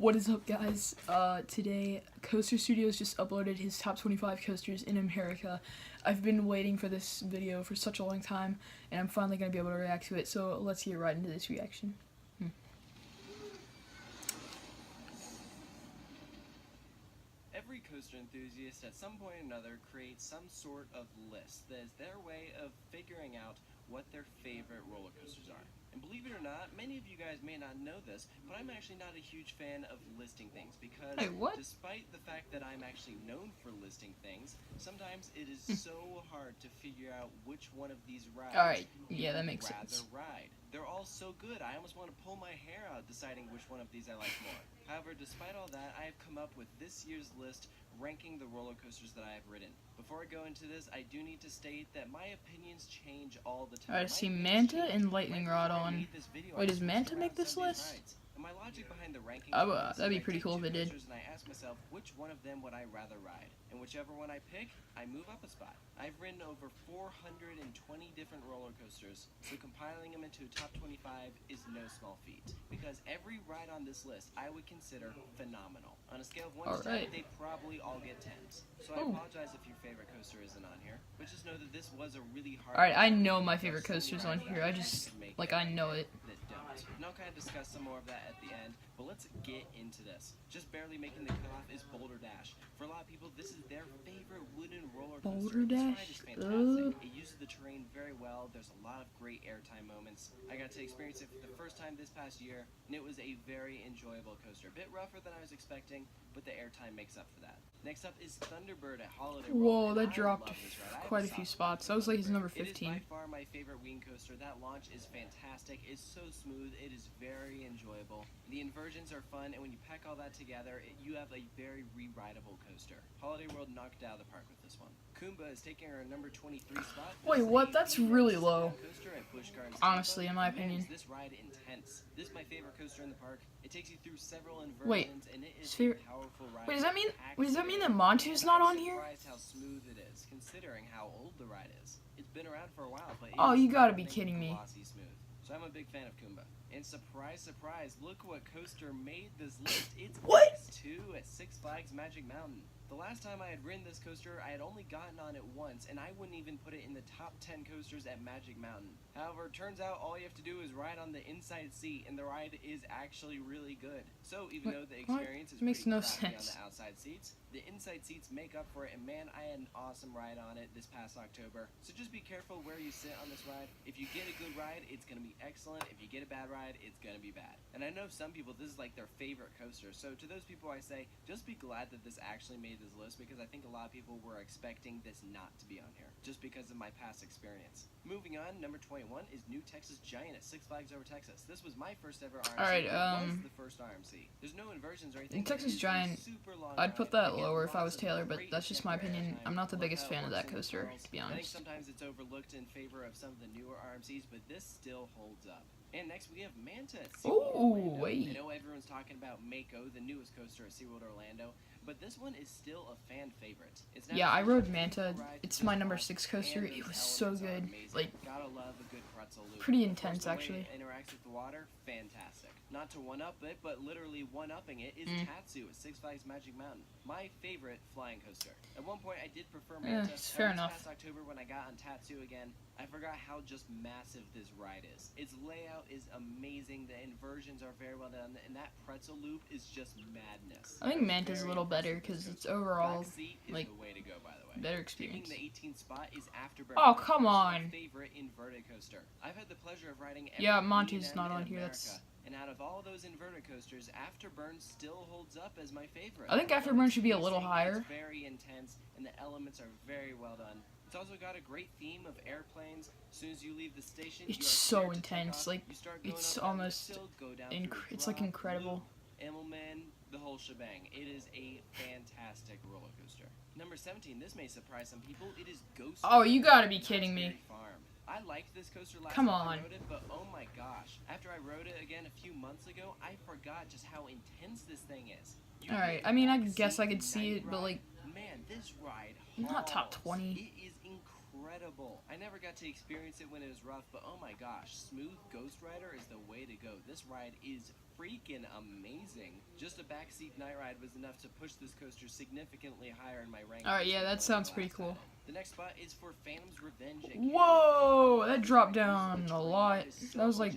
What is up, guys? Today, Coaster Studios just uploaded his top 25 coasters in America. I've been waiting for this video for such a long time, and I'm finally going to be able to react to it, so let's get right into this reaction. Every coaster enthusiast at some point or another creates some sort of list that is their way of figuring out what their favorite roller coasters are. And believe it or not, many of you guys may not know this, but I'm actually not a huge fan of listing things because despite the fact that I'm actually known for listing things, sometimes it is so hard to figure out which one of these rides that makes sense. ride. They're all so good, I almost want to pull my hair out deciding which one of these I like more. However, despite all that, I have come up with this year's list ranking the roller coasters that I have ridden. Before I go into this, I do need to state that my opinions change all the time. Alright, I see Manta and Lightning Rod on. Wait, does Manta make this list? And my logic behind the ranking that'd be pretty cool if it did. And I ask myself, which one of them would I rather ride? And whichever one I pick, I move up a spot. I've ridden over 420 different roller coasters, so compiling them into a top 25 is no small feat. Because every ride on this list I would consider phenomenal. On a scale of 1 to 10, they probably all get 10s. So I apologize if your favorite coaster isn't on here, but just know that this was a really hard... Alright, I know my favorite coaster's on here. I just, I know it. And I'll kind of discuss some more of that at the end, but let's get into this. Just barely making the cutoff is Boulder Dash. For a lot of people, this is their favorite wooden roller coaster. Boulder Dash? This ride is fantastic. It uses the terrain very well. There's a lot of great airtime moments. I got to experience it for the first time this past year, and it was a very enjoyable coaster. A bit rougher than I was expecting, but the airtime makes up for that. Next up is Thunderbird at Holiday World. Whoa, that dropped quite a few spots. That was like his number 15. It is by far my favorite wing coaster. That launch is fantastic. It's so smooth. It is very enjoyable. The inversions are fun, and when you pack all that together, you have a very re-rideable coaster. Holiday World knocked it out of the park with this one. Kumba is taking her number 23 spot. Wait, what? That's really low. Honestly, in my opinion. This ride intense. This is my favorite coaster in the park. It takes you through several inversions, and it is a powerful ride. Wait, does that mean that Montu's not on here? Surprised how smooth it is, considering how old the ride is. It's been around for a while, but oh, you gotta be kidding me. Smooth. So I'm a big fan of Kumba. And surprise, surprise, look what coaster made this list. It's X2 at Six Flags Magic Mountain. The last time I had ridden this coaster, I had only gotten on it once, and I wouldn't even put it in the top 10 coasters at Magic Mountain. However, it turns out all you have to do is ride on the inside seat, and the ride is actually really good. So even though the experience is pretty crappy on the outside seats, the inside seats make up for it, and man, I had an awesome ride on it this past October. So just be careful where you sit on this ride. If you get a good ride, it's going to be excellent. If you get a bad ride, it's going to be bad. And I know some people, this is like their favorite coaster. So to those people I say, just be glad that this actually made this list, because I think a lot of people were expecting this not to be on here, just because of my past experience. Moving on, number 21 is New Texas Giant at Six Flags Over Texas. This was my first ever RMC. Alright, it was the first RMC. There's no inversions or anything. Texas Giant, I'd put that lower if I was Taylor, but that's just my opinion. I'm not the biggest fan of that coaster, to be honest. I think sometimes it's overlooked in favor of some of the newer RMCs, but this still holds up. And next we have Manta at SeaWorld Orlando. I know everyone's talking about Mako, the newest coaster at SeaWorld Orlando, but this one is still a fan favorite. I rode Manta. It's my number 6 coaster. It was so good. Like, gotta love a good pretzel loop. Pretty intense, actually. It interacts with the water, fantastic. Not to one-up it, but literally one-upping it is Tatsu at Six Flags Magic Mountain. My favorite flying coaster. At one point, I did prefer Manta. Fair enough. This past October, when I got on Tatsu again, I forgot how just massive this ride is. Its layout is amazing. The inversions are very well done, and that pretzel loop is just madness. I think Manta's a little better because it's overall like the way to go, by the way. Better experience. Taking the 18th spot is Afterburn. Oh, come on. My favorite inverted coaster. I've had the pleasure of riding every Monty's not on here. That's. And out of all those inverted coasters, Afterburn still holds up as my favorite. I think Afterburn should be a little higher. It's very intense, and the elements are very well done. It's also got a great theme of airplanes. As soon as you leave the station, it's so intense. Like, it's almost, it's like incredible. Immelman, the whole shebang. It is a fantastic roller coaster. Number 17, this may surprise some people. It is Ghost. Oh, you gotta be kidding me. I liked this coaster last time I rode it, but oh my gosh. After I rode it again a few months ago, I forgot just how intense this thing is. Alright, I mean, I guess I could see it, but like, man, this ride not top 20. It is incredible. incredible. I never got to experience it when it was rough, but oh my gosh, Smooth Ghost Rider is the way to go. This ride is freaking amazing. Just a backseat night ride was enough to push this coaster significantly higher in my ranking. Alright, yeah, that sounds pretty cool. The next spot is for Phantom's Revenge. Whoa, that dropped down a lot. That was like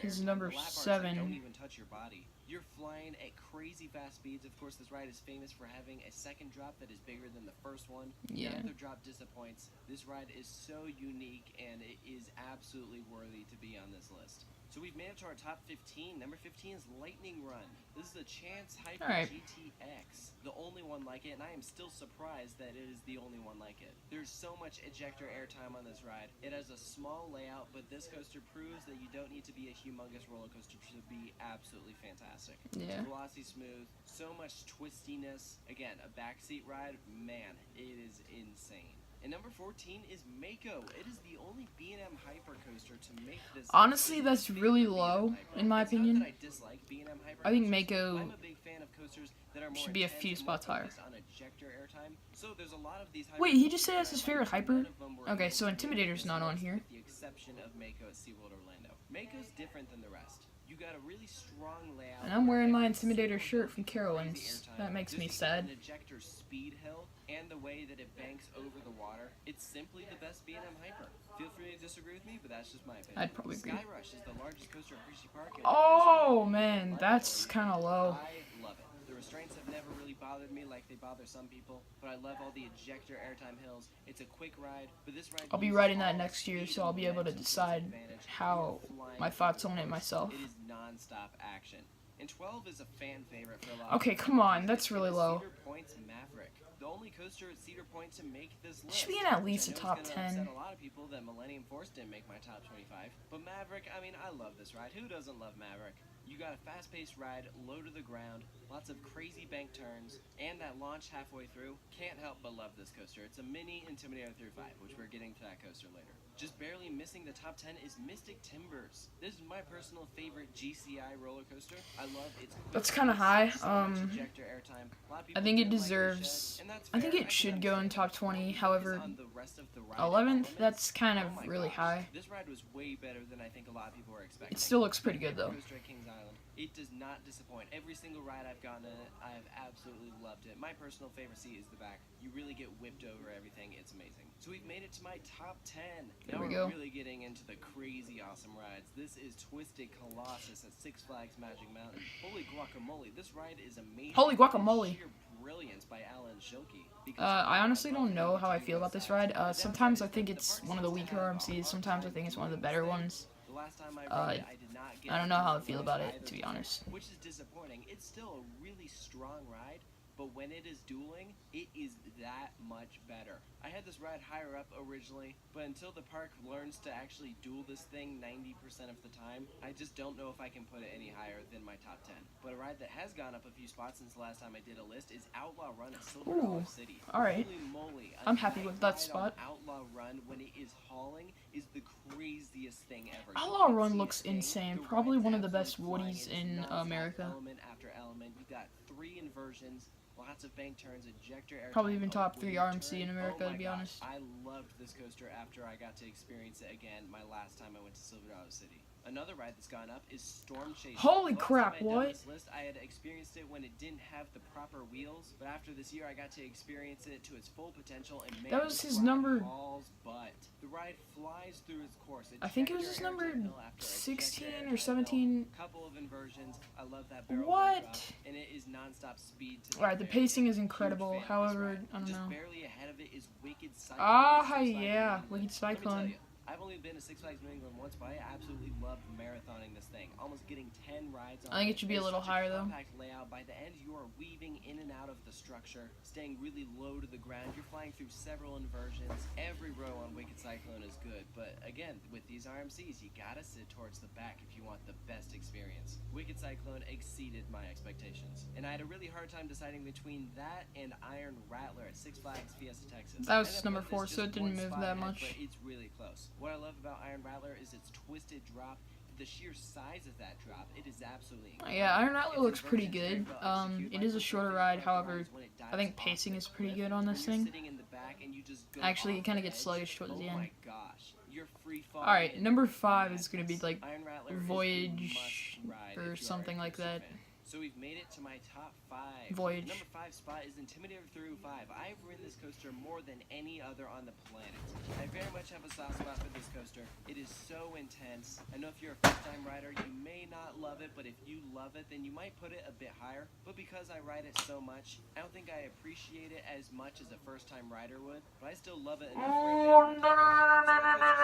his number 7. Don't even touch your body. You're flying at crazy fast speeds. Of course, this ride is famous for having a second drop that is bigger than the first one. Yeah. None other drop disappoints. This ride is so unique, and it is absolutely worthy to be on this list. So we've made it to our top 15. Number 15 is Lightning Run. This is a Chance Hyper GTX, the only one like it, and I am still surprised that it is the only one like it. There's so much ejector airtime on this ride. It has a small layout, but this coaster proves that you don't need to be a humongous roller coaster to be absolutely fantastic. Yeah. Glossy smooth, so much twistiness. Again, a backseat ride, man, it is insane. And number 14 is Mako. It is the only B&M hyper coaster to make this. Honestly, that's really low, in my opinion. I dislike B&M hyper I think coasters. Mako I'm a big fan of coasters that are more should be a intense few and spots more higher. focused on ejector airtime. So there's a lot of these Wait, he just said that's his favorite hyper? None of them were Okay, able so to make Intimidator's this not on list, here. with the exception of Mako at SeaWorld Orlando. Mako's different than the rest. You got a really strong layout. And I'm wearing my every Intimidator single shirt from crazy Carowinds. airtime. That makes me There's sad. An ejector speed hill and the way that it banks over the water. It's simply the best B&M hyper. Feel free to disagree with me, but that's just my opinion. I'd probably agree. Sky Rush is the largest coaster at Hershey Park. and Oh, it's man, that's kind of low. I love it. The restraints have never really bothered me like they bother some people, but I love all the ejector airtime hills. It's a quick ride, but this ride I'll be uses riding that all next year, speed so I'll be and able to momentum its decide advantage. how You're flying my thoughts through on the it course. myself. It is non-stop action. And 12 is a fan favorite for a lot Okay, of come on, that's really low. Cedar Point's Maverick. The only coaster at Cedar Point to make this list. Should be in at least which a I know top is gonna 10. upset a lot of people that Millennium Force didn't make my top 25. But Maverick, I mean, I love this ride. Who doesn't love Maverick? You got a fast-paced ride, low to the ground, lots of crazy bank turns, and that launch halfway through. Can't help but love this coaster. It's a mini Intimidator 35, which we're getting to that coaster later. Just barely missing the top 10 is Mystic Timbers. This is my personal favorite GCI roller coaster. I love its quick That's kinda pace, high. so much ejector airtime. A lot of I people think it didn't like deserves. and that's I think fair. it should go in understand. top 20. Focus However, on the rest of the ride 11th, elements. that's kind of Oh my really gosh. high. This ride was way better than I think a lot of people were expecting. It still looks pretty My good, favorite though. coaster at Kings Island. It does not disappoint. Every single ride I've gone in it, I have absolutely loved it. My personal favorite seat is the back. You really get whipped over everything. It's amazing. So we've made it to my top 10. There Now we we're go. really getting into the crazy awesome rides. This is Twisted Colossus at Six Flags Magic Mountain. Holy guacamole, this ride is amazing. Holy guacamole. Sheer brilliance by Alan Shilkey. I honestly don't know how I feel about this ride. Sometimes I think it's one of the weaker RMCs. Sometimes I think it's one of the better ones. The last time I rode it, I did not get I don't know how I to feel ride about it, either to be time, honest. Which is disappointing. It's still a really strong ride, but when it is dueling, it is that much better. I had this ride higher up originally, but until the park learns to actually duel this thing 90% of the time, I just don't know if I can put it any higher than my top 10. But a ride that has gone up a few spots since the last time I did a list is Outlaw Run at Silver Dollar City. Alright. Holy moly, I'm happy with that spot. Outlaw Run when it is hauling is the craziest thing ever. You Outlaw can't Run see a looks thing. insane. The Probably ride's one of the best absolutely flying. woodies It's in nonstop America. Element after element. You got 3 inversions, lots of bank turns, ejector air. Probably even top 3 RMC in America, to be honest. I loved this coaster after I got to experience it again my last time I went to Silver Dollar City. Another ride that's gone up is Storm Chaser. Holy The last crap, time I'd done what? this list, I had experienced it when it didn't have the proper wheels, but after this year I got to experience it to its full potential, and man, That was this his ride number- hauls butt. The ride flies through its course. I think it was his Ejector number airtime hill after ejector 16 airtime or hill. 17. Couple of inversions. I love that barrel What? drop, and it is non-stop speed to Alright, the very pacing is end. incredible. Huge fan of this However, ride. I don't Just know. barely ahead of it is Wicked Cyclone. Ah, at Six Flags yeah, New England. Wicked Let me tell Cyclone. you, I've only been to Six Flags New England once, but I absolutely loved marathoning this thing. Almost getting 10 rides on I think it should be a It's little such higher, though. compact layout. By the end, you are weaving in and out of the structure, staying really low to the ground. You're flying through several inversions. Every row on Wicked Cyclone is good, but again, with these RMCs, you gotta sit towards the back if you want the best experience. Wicked Cyclone exceeded my expectations, and I had a really hard time deciding between that and Iron Rattler at Six Flags Fiesta Texas. That was I ended up number with 4, this so it just didn't one move spot that ahead, much. but it's really close. What I love about Iron Rattler is its twisted drop. The sheer size of that drop, it is absolutely incredible. Yeah, Iron Rattler Its looks pretty inversions good. very well executed. It My is a personal shorter favorite ride, part however, is when it I think dives off pacing the is pretty cliff. good on this When you're thing. sitting in the back and you just go Actually, it off kind of the gets edge, sluggish towards the oh end. my gosh, you're free falling. Alright, number 5 is going to be like Iron Rattler is a Voyage must-ride or if you are something a like coaster that. fan. So we've made it to my top 5. Voyage. Number 5 spot is Intimidator through 5. I've ridden this coaster more than any other on the planet. I very much have a soft spot for this coaster. It is so intense. I know if you're a first-time rider, you may not love it, but if you love it, then you might put it a bit higher. But because I ride it so much, I don't think I appreciate it as much as a first-time rider would. But I still love it enough. Oh,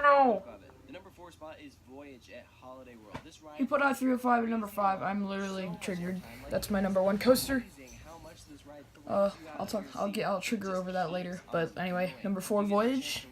no. The number 4 spot is Voyage at Holiday World. This ride He put out 305 at number 5. I'm literally triggered. That's my number 1 coaster. I'll trigger over that later. But anyway, number 4 Voyage.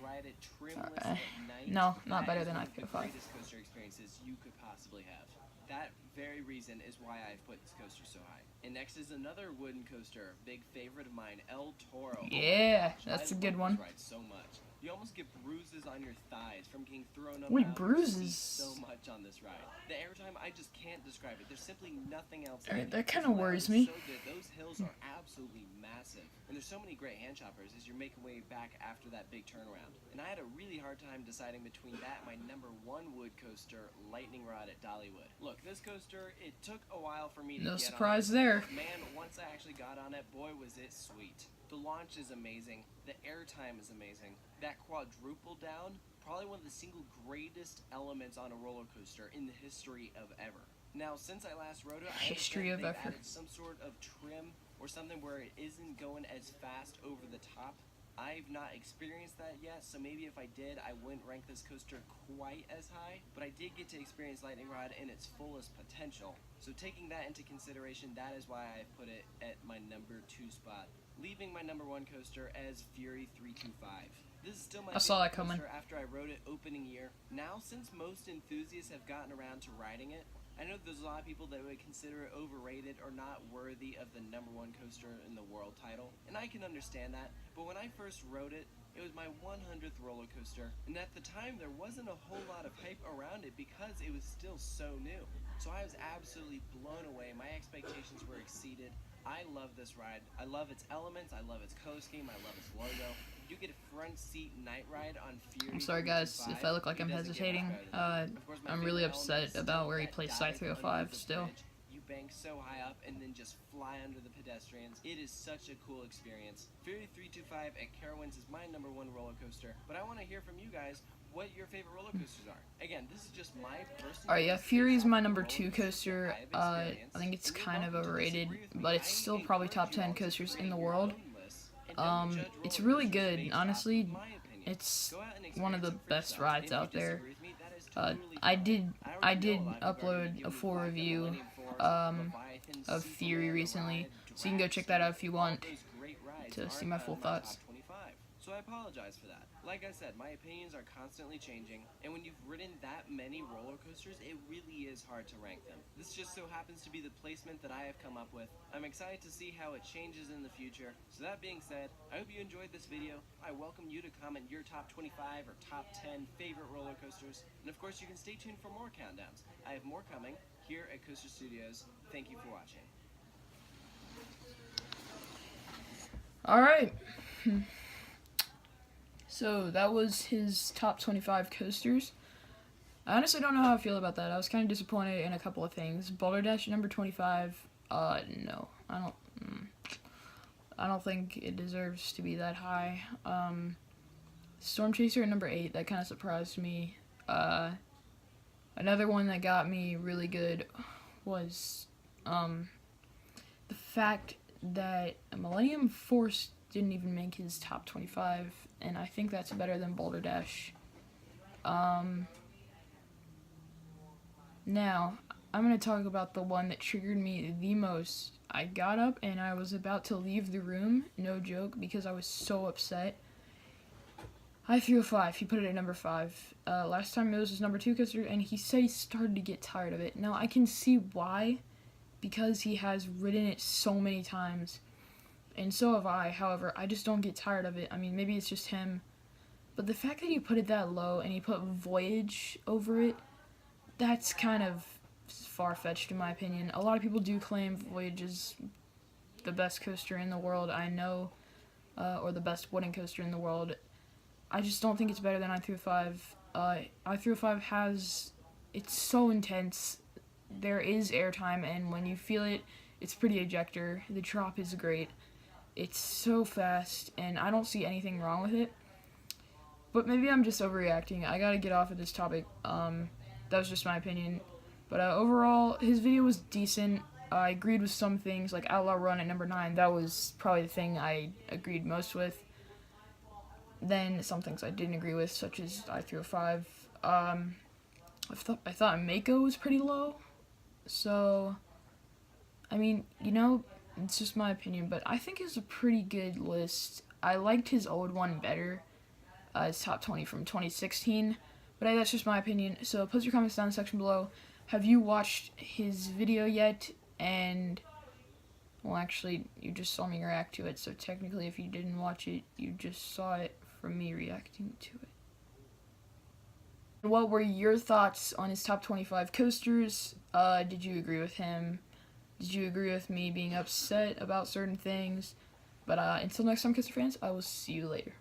No, not better than I-305. Coaster experiences you could possibly have. That very reason is why I've put this coaster so high. And next is another wooden coaster, big favorite of mine, El Toro. Yeah, that's a good one. I love this ride so much. You almost get bruises on your thighs from getting thrown up. Wait, bruises? So much on this ride. The airtime, I just can't describe it. There's simply nothing else. Alright, that kind of worries me. So good. Those hills are absolutely massive. And there's so many great hand choppers as you're making way back after that big turnaround. And I had a really hard time deciding between that and my number 1 wood coaster, Lightning Rod at Dollywood. Look, this coaster, it took a while for me to No get surprise on it. there. Man, once I actually got on it, boy, was it sweet. The launch is amazing. The airtime is amazing. That quadruple down, probably one of the single greatest elements on a roller coaster in the history of ever. Now, since I last rode it, I History of they've ever. added some sort of trim or something where it isn't going as fast over the top. I've not experienced that yet, so maybe if I did, I wouldn't rank this coaster quite as high, but I did get to experience Lightning Rod in its fullest potential. So taking that into consideration, that is why I put it at my number 2 spot, leaving my number 1 coaster as Fury 325. This is still my favorite coaster after I rode it opening year. Now, since most enthusiasts have gotten around to riding it, I know there's a lot of people that would consider it overrated or not worthy of the number 1 coaster in the world title, and I can understand that, but when I first rode it, it was my 100th roller coaster, and at the time there wasn't a whole lot of hype around it because it was still so new. So I was absolutely blown away, my expectations were exceeded. I love this ride. I love its elements, I love its color scheme, I love its logo. You get a front seat night ride on Fury. I'm sorry guys if I look like I'm hesitating. I'm really upset about where he placed Side 305 still. You bank so high up and then just fly under the pedestrians. It is such a cool experience. Fury 325 at Carowinds is my number 1 roller coaster, but I want to hear from you guys what your favorite roller coasters are. Again, this is just my personal. Alright, yeah, Fury's my number 2 coaster. I think it's kind of overrated, but it's still probably top 10 coasters in the world. It's really good, honestly. It's one of the best rides out there. I did upload a full review of Fury recently, so you can go check that out if you want to see my full thoughts. So I apologize for that. Like I said, my opinions are constantly changing, and when you've ridden that many roller coasters, it really is hard to rank them. This just so happens to be the placement that I have come up with. I'm excited to see how it changes in the future. So that being said, I hope you enjoyed this video. I welcome you to comment your top 25 or top 10 favorite roller coasters, and of course you can stay tuned for more countdowns. I have more coming here at Coaster Studios. Thank you for watching. Alright. So that was his top 25 coasters. I honestly don't know how I feel about that. I was kind of disappointed in a couple of things. Boulder Dash at number 25. No, I don't think it deserves to be that high. Storm Chaser at number 8. That kind of surprised me. Another one that got me really good was the fact that Millennium Force didn't even make his top 25, and I think that's better than Boulder Dash. Now, I'm going to talk about the one that triggered me the most. I got up and I was about to leave the room, no joke, because I was so upset. I-305, he put it at number 5. Last time it was his number 2 coaster, and he said he started to get tired of it. Now, I can see why, because he has ridden it so many times. And so have I, however, I just don't get tired of it. I mean, maybe it's just him. But the fact that he put it that low and he put Voyage over it, that's kind of far-fetched in my opinion. A lot of people do claim Voyage is the best coaster in the world, I know. or the best wooden coaster in the world. I just don't think it's better than i305. i305 has, it's so intense. There is airtime, and when you feel it, it's pretty ejector. The drop is great. It's so fast, and I don't see anything wrong with it. But maybe I'm just overreacting. I gotta get off of this topic. That was just my opinion. But overall, his video was decent. I agreed with some things, like Outlaw Run at number 9. That was probably the thing I agreed most with. Then some things I didn't agree with, such as i305. I thought Mako was pretty low. So, I mean, you know, it's just my opinion, but I think it's a pretty good list. I liked his old one better, his top 20 from 2016, but hey, that's just my opinion. So post your comments down in the section below. Have you watched his video yet? And, well, actually, you just saw me react to it, so technically if you didn't watch it, you just saw it from me reacting to it. What were your thoughts on his top 25 coasters? Did you agree with him? Did you agree with me being upset about certain things? But until next time, coaster fans, I will see you later.